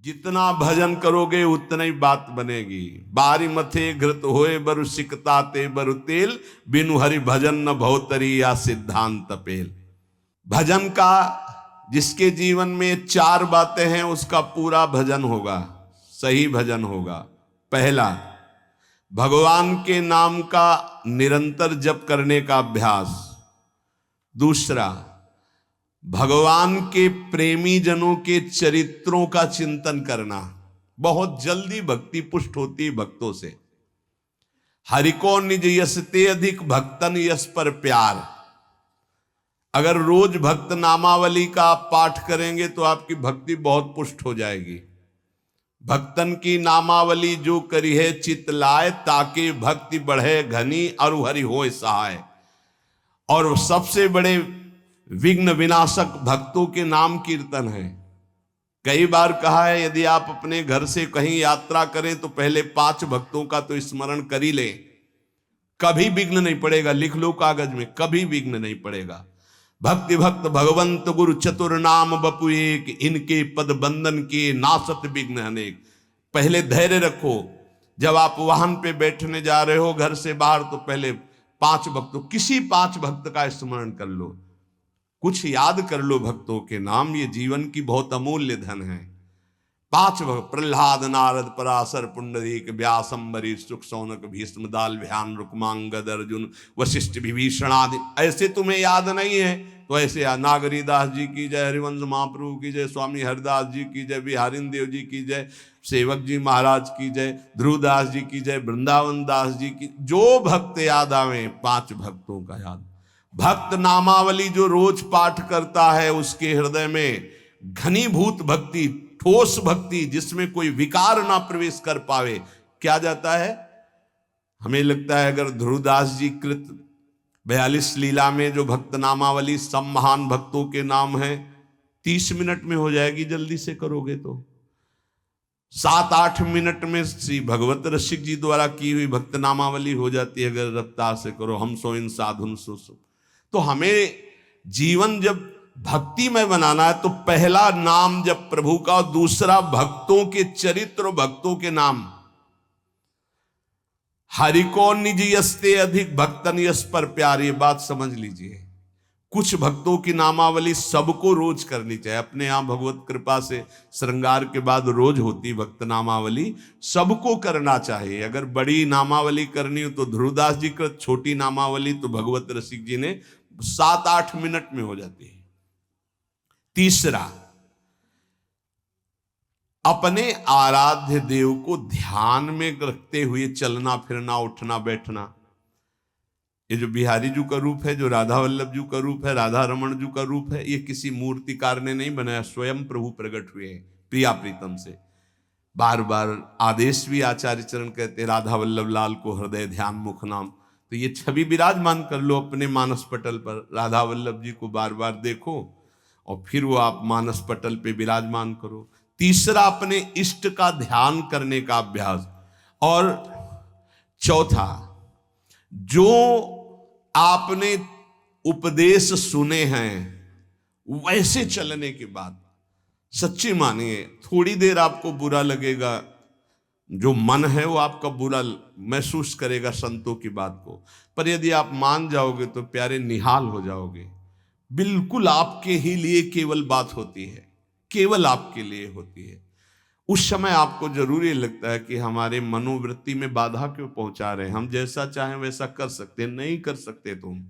जितना भजन करोगे उतना ही बात बनेगी। बारी मथे घृत होए बरु सिकताते बरु तेल, बिनु हरि भजन न भवतरी या सिद्धांत पेल। भजन का जिसके जीवन में 4 बातें हैं उसका पूरा भजन होगा, सही भजन होगा। पहला, भगवान के नाम का निरंतर जप करने का अभ्यास। दूसरा, भगवान के प्रेमी जनों के चरित्रों का चिंतन करना। बहुत जल्दी भक्ति पुष्ट होती है भक्तों से। हरि को निज यस ते अधिक भक्तन यस पर प्यार। अगर रोज भक्त नामावली का आप पाठ करेंगे तो आपकी भक्ति बहुत पुष्ट हो जाएगी। भक्तन की नामावली जो करी है चित लाए, ताकि भक्ति बढ़े घनी और हरि होए सहाय। और सबसे बड़े विघ्न विनाशक भक्तों के नाम कीर्तन है। कई बार कहा है यदि आप अपने घर से कहीं यात्रा करें तो पहले 5 भक्तों का तो स्मरण कर ही लें, कभी विघ्न नहीं पड़ेगा। लिख लो कागज में, कभी विघ्न नहीं पड़ेगा। भक्ति भक्त भगवंत गुरु चतुर नाम बपु एक, इनके पद बंधन के नासत विघ्न अनेक। पहले धैर्य रखो। जब आप वाहन पे बैठने जा रहे हो घर से बाहर तो पहले 5 भक्तों, किसी 5 भक्त का स्मरण कर लो, कुछ याद कर लो भक्तों के नाम। ये जीवन की बहुत अमूल्य धन है। 5 भक्त, प्रहलाद नारद पराशर पुंडरीक व्यास अम्बरीश सुख सौनक भीष्म दाल ध्यान रुक्मांगद अर्जुन वशिष्ठ विभीषण आदि। ऐसे तुम्हें याद नहीं है तो ऐसे नागरी दास जी की जय, हरिवंश महाप्रभु की जय, स्वामी हरिदास जी की जय, बिहारिन देव जी की जय, सेवक जी महाराज की जय, ध्रुवदास जी की जय, वृंदावन दास जी की। जो भक्त याद आवे 5 भक्तों का याद। भक्त नामावली जो रोज पाठ करता है उसके हृदय में घनीभूत भक्ति, ठोस भक्ति, जिसमें कोई विकार ना प्रवेश कर पावे, क्या जाता है। हमें लगता है अगर ध्रुवदास जी कृत 42 लीला में जो भक्त नामावली सब महान भक्तों के नाम है 30 मिनट में हो जाएगी, जल्दी से करोगे तो 7-8 मिनट में श्री भगवत रसिक जी द्वारा की हुई भक्त नामावली हो जाती है अगर रफ्तार से करो। हम सो इन साधुन सो। तो हमें जीवन जब भक्ति में बनाना है तो पहला नाम जब प्रभु का, दूसरा भक्तों के चरित्र, भक्तों के नाम। हरि को निज यस्ते अधिक भक्तन यस पर प्यार। ये बात समझ लीजिए। कुछ भक्तों की नामावली सबको रोज करनी चाहिए। अपने यहां भगवत कृपा से श्रृंगार के बाद रोज होती भक्त नामावली, सबको करना चाहिए। अगर बड़ी नामावली करनी हो तो ध्रुवदास जी का, छोटी नामावली तो भगवत रसिक जी ने 7-8 मिनट में हो जाती है। तीसरा, अपने आराध्य देव को ध्यान में रखते हुए चलना फिरना, उठना बैठना। ये जो बिहारी जी का रूप है, जो राधा वल्लभ जी का रूप है, राधा रमण जी का रूप है, ये किसी मूर्तिकार ने नहीं बनाया, स्वयं प्रभु प्रकट हुए हैं प्रिया प्रीतम से। बार बार आदेश भी आचार्य चरण कहते, राधा वल्लभ लाल को हृदय ध्यान मुख नाम। तो ये छवि विराजमान कर लो अपने मानस पटल पर। राधा वल्लभ जी को बार बार देखो और फिर वो आप मानस पटल पे विराजमान करो। तीसरा, अपने इष्ट का ध्यान करने का अभ्यास। और चौथा, जो आपने उपदेश सुने हैं वैसे चलने के बाद, सच्ची मानिए थोड़ी देर आपको बुरा लगेगा, जो मन है वो आपका बुरा महसूस करेगा संतों की बात को, पर यदि आप मान जाओगे तो प्यारे निहाल हो जाओगे। बिल्कुल आपके ही लिए केवल बात होती है, केवल आपके लिए होती है। उस समय आपको जरूरी लगता है कि हमारे मनोवृत्ति में बाधा क्यों पहुंचा रहे हैं। हम जैसा चाहें वैसा कर सकते, नहीं कर सकते। तुम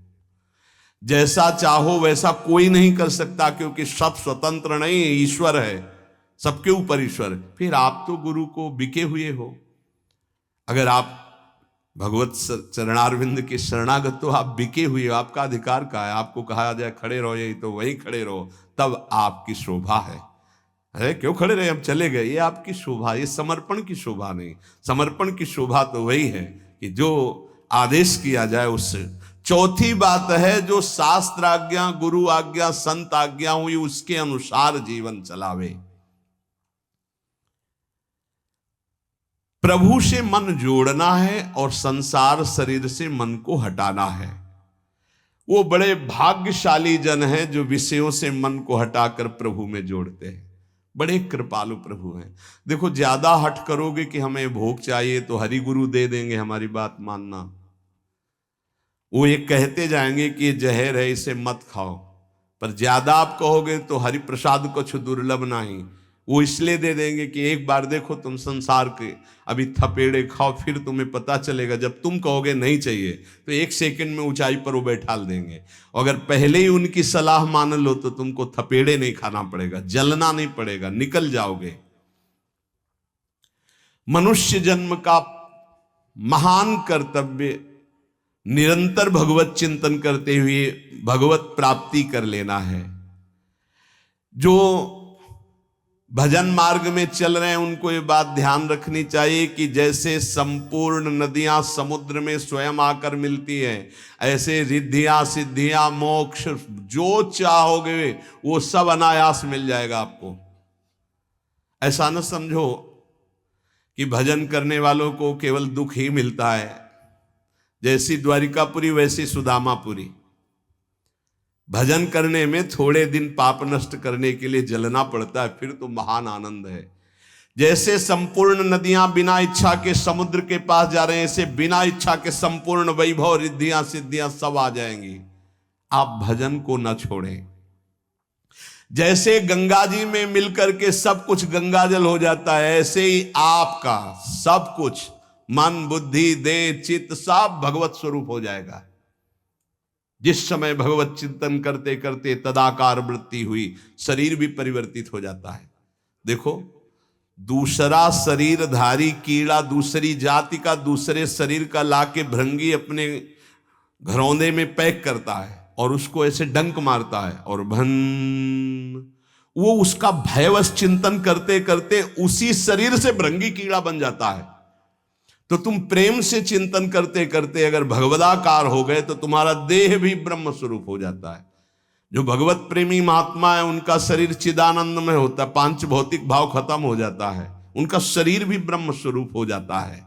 जैसा चाहो वैसा कोई नहीं कर सकता, क्योंकि सब स्वतंत्र नहीं है, ईश्वर है, सबके ऊपर ईश्वर। फिर आप तो गुरु को बिके हुए हो। अगर आप भगवत चरणारविंद के शरणागत हो, आप बिके हुए हो, आपका अधिकार कहाँ है। आपको कहा जाए खड़े रहो, यही तो वही खड़े रहो, तब आपकी शोभा है। अरे क्यों खड़े रहे, हम चले गए, ये आपकी शोभा, ये समर्पण की शोभा नहीं। समर्पण की शोभा तो वही है कि जो आदेश किया जाए उससे। चौथी बात है, जो शास्त्र आज्ञा, गुरु आज्ञा, संत आज्ञा हुई उसके अनुसार जीवन चलावे। प्रभु से मन जोड़ना है और संसार शरीर से मन को हटाना है। वो बड़े भाग्यशाली जन हैं जो विषयों से मन को हटाकर प्रभु में जोड़ते हैं। बड़े कृपालु प्रभु हैं। देखो ज्यादा हट करोगे कि हमें भोग चाहिए तो हरि गुरु दे देंगे, हमारी बात मानना। वो ये कहते जाएंगे कि ये जहर है, इसे मत खाओ, पर ज्यादा आप कहोगे तो हरि प्रसाद कुछ दुर्लभ नहीं, वो इसलिए दे देंगे कि एक बार देखो तुम संसार के अभी थपेड़े खाओ, फिर तुम्हें पता चलेगा। जब तुम कहोगे नहीं चाहिए तो 1 सेकंड में ऊंचाई पर वो बैठाल देंगे। अगर पहले ही उनकी सलाह मान लो तो तुमको थपेड़े नहीं खाना पड़ेगा, जलना नहीं पड़ेगा, निकल जाओगे। मनुष्य जन्म का महान कर्तव्य निरंतर भगवत चिंतन करते हुए भगवत प्राप्ति कर लेना है। जो भजन मार्ग में चल रहे हैं उनको ये बात ध्यान रखनी चाहिए कि जैसे संपूर्ण नदियां समुद्र में स्वयं आकर मिलती हैं, ऐसे रिद्धियां सिद्धियां मोक्ष जो चाहोगे वो सब अनायास मिल जाएगा आपको। ऐसा न समझो कि भजन करने वालों को केवल दुख ही मिलता है। जैसी द्वारिकापुरी वैसी सुदामापुरी। भजन करने में थोड़े दिन पाप नष्ट करने के लिए जलना पड़ता है, फिर तो महान आनंद है। जैसे संपूर्ण नदियां बिना इच्छा के समुद्र के पास जा रहे हैं, ऐसे बिना इच्छा के संपूर्ण वैभव रिद्धियां सिद्धियां सब आ जाएंगी। आप भजन को न छोड़ें। जैसे गंगा जी में मिलकर के सब कुछ गंगाजल हो जाता है, ऐसे ही आपका सब कुछ मन बुद्धि देह चित्त सब भगवत स्वरूप हो जाएगा। जिस समय भगवत चिंतन करते करते तदाकार वृत्ति हुई, शरीर भी परिवर्तित हो जाता है। देखो दूसरा शरीरधारी कीड़ा दूसरी जाति का दूसरे शरीर का लाके भृंगी अपने घरौंदे में पैक करता है और उसको ऐसे डंक मारता है और वो उसका भयवश चिंतन करते करते उसी शरीर से भृंगी कीड़ा बन जाता है। तो तुम प्रेम से चिंतन करते करते अगर भगवदाकार हो गए तो तुम्हारा देह भी ब्रह्म स्वरूप हो जाता है। जो भगवत प्रेमी महात्मा है उनका शरीर चिदानंद में होता है, 5 भौतिक भाव खत्म हो जाता है, उनका शरीर भी ब्रह्म स्वरूप हो जाता है।